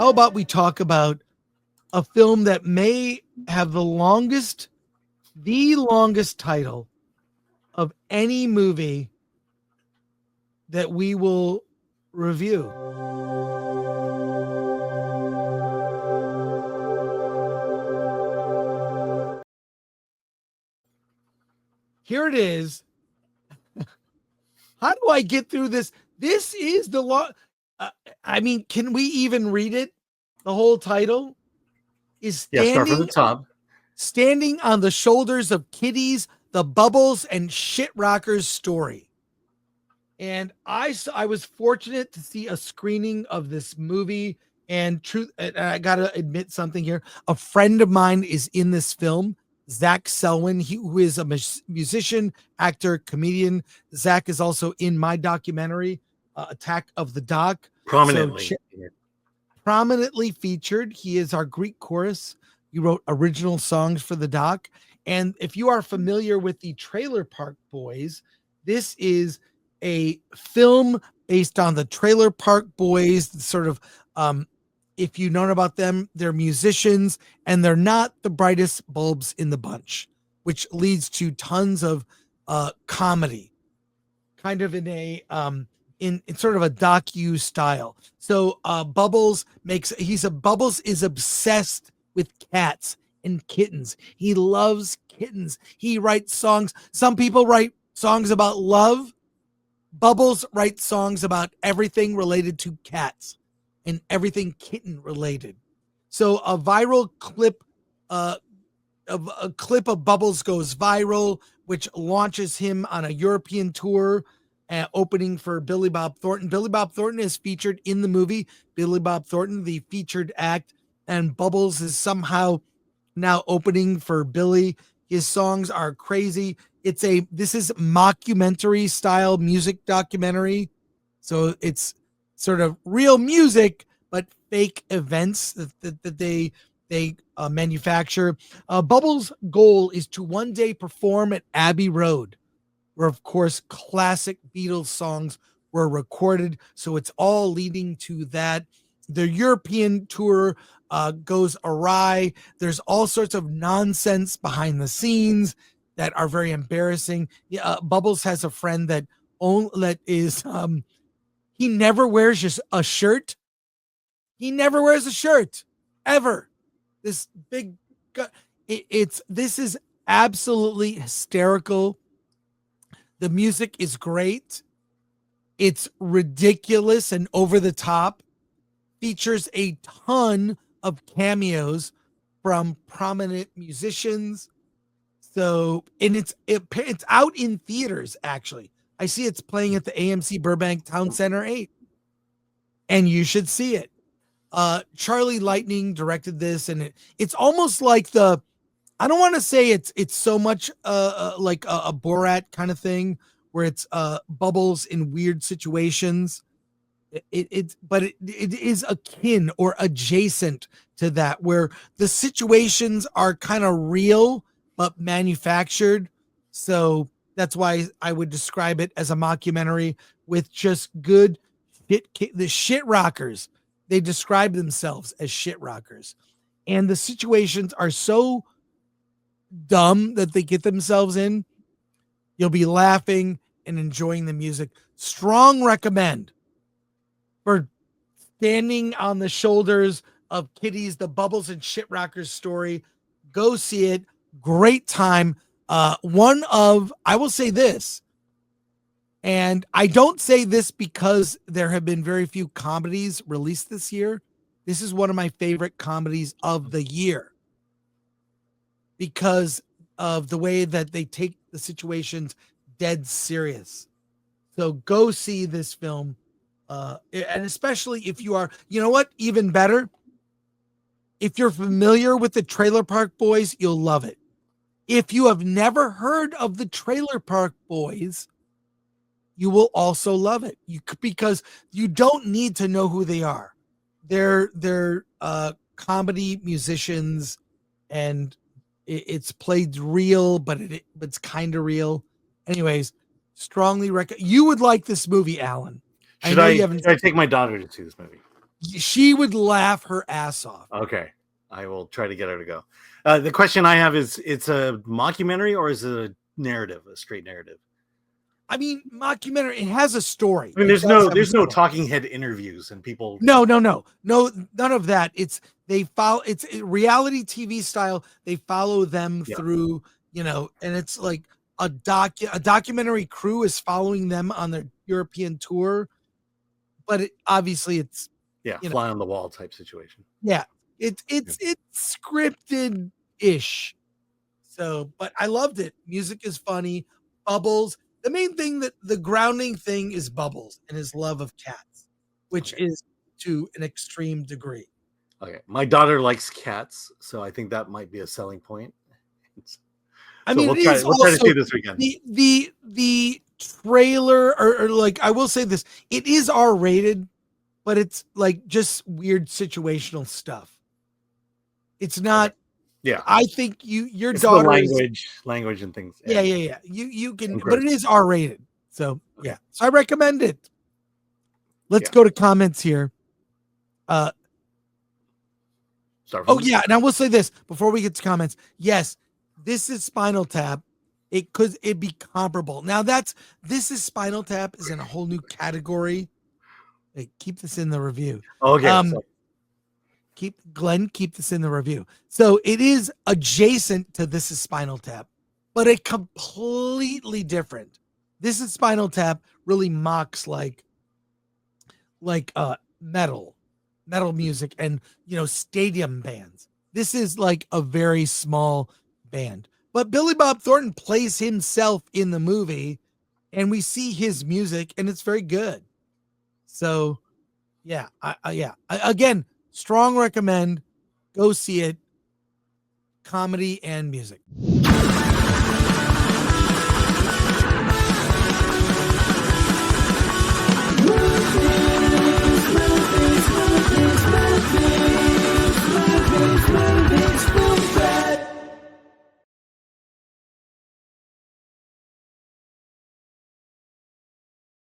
how about we talk about a film that may have the longest title of any movie that we will review. Here it is. How do I get through this? This is the law. I mean, can we even read it? The whole title is start from the top. Standing on the Shoulders of Kitties, the Bubbles and Shit Rockers story. And I was fortunate to see a screening of this movie. And I gotta admit something here. A friend of mine is in this film, Zach Selwyn, who is a musician, actor, comedian. Zach is also in my documentary, Attack of the Doc. Prominently featured. He is our Greek chorus. He wrote original songs for the doc. And if you are familiar with the Trailer Park Boys, this is a film based on the Trailer Park Boys, sort of, if you know about them, they're musicians and they're not the brightest bulbs in the bunch, which leads to tons of comedy, kind of in a in sort of a docu style. So Bubbles is obsessed with cats and kittens. He loves kittens. He writes songs. Some people write songs about love. Bubbles writes songs about everything related to cats and everything kitten related. So a viral clip of Bubbles goes viral, which launches him on a European tour, opening for Billy Bob Thornton. Billy Bob Thornton is featured in the movie. Billy Bob Thornton, the featured act, and Bubbles is somehow now opening for Billy. His songs are crazy. This is mockumentary style music documentary. So it's sort of real music, but fake events that they manufacture. Bubbles' goal is to one day perform at Abbey Road, where, of course, classic Beatles songs were recorded. So it's all leading to that. The European tour goes awry. There's all sorts of nonsense behind the scenes that are very embarrassing. Bubbles has a friend that is he never wears just a shirt. He never wears a shirt ever. This big this is absolutely hysterical. The music is great. It's ridiculous and over the top. Features a ton of cameos from prominent musicians. So, and it's out in theaters, actually. I see it's playing at the AMC Burbank Town Center 8. And you should see it. Charlie Lightning directed this, and it's almost like I don't want to say it's so much like a Borat kind of thing, where it's Bubbles in weird situations. But it is akin or adjacent to that, where the situations are kind of real but manufactured. So that's why I would describe it as a mockumentary with just good the shit rockers. They describe themselves as shit rockers, and the situations are so dumb that they get themselves in. You'll be laughing and enjoying the music. Strong recommend for Standing on the Shoulders of Kitties, the Bubbles and Shit Rockers story. Go see it. Great time. I will say this, and I don't say this because there have been very few comedies released this year. This is one of my favorite comedies of the year because of the way that they take the situations dead serious. So go see this film. And especially if you are, you know what, even better, if you're familiar with the Trailer Park Boys, you'll love it. If you have never heard of the Trailer Park Boys, you will also love it. Because you don't need to know who they are. They're comedy musicians, and it's played real, but it's kind of real. Anyways, strongly recommend. You would like this movie, Alan. Should I take my daughter to see this movie? She would laugh her ass off. Okay. I will try to get her to go. The question I have is, it's a mockumentary or is it a narrative, a straight narrative? I mean, mockumentary, it has a story. I mean, there's no talking head interviews and people. No, none of that. It's reality TV style. They follow them through, and it's like a documentary crew is following them on their European tour, but obviously it's fly on the wall type situation. Yeah, it's scripted ish. So, but I loved it. Music is funny. Bubbles. The main thing, that the grounding thing, is Bubbles and his love of cats, which is to an extreme degree. Okay, my daughter likes cats, so I think that might be a selling point. I mean, we'll try to see this weekend. The trailer, or like, I will say this: it is R-rated, but it's like just weird situational stuff. It's not. Yeah, I think your daughter language and things. Yeah. You can, but it is R-rated. So yeah, so I recommend it. Let's go to comments here. And I will say this before we get to comments. Yes, this is Spinal Tap. Could be comparable. Now this is Spinal Tap is in a whole new category. Hey, keep this in the review. Okay. Keep this in the review. So it is adjacent to This Is Spinal Tap, but a completely different. This Is Spinal Tap really mocks like metal music and stadium bands. This is like a very small band, but Billy Bob Thornton plays himself in the movie, and we see his music, and it's very good. So yeah, again, strong recommend. Go see it. Comedy and music.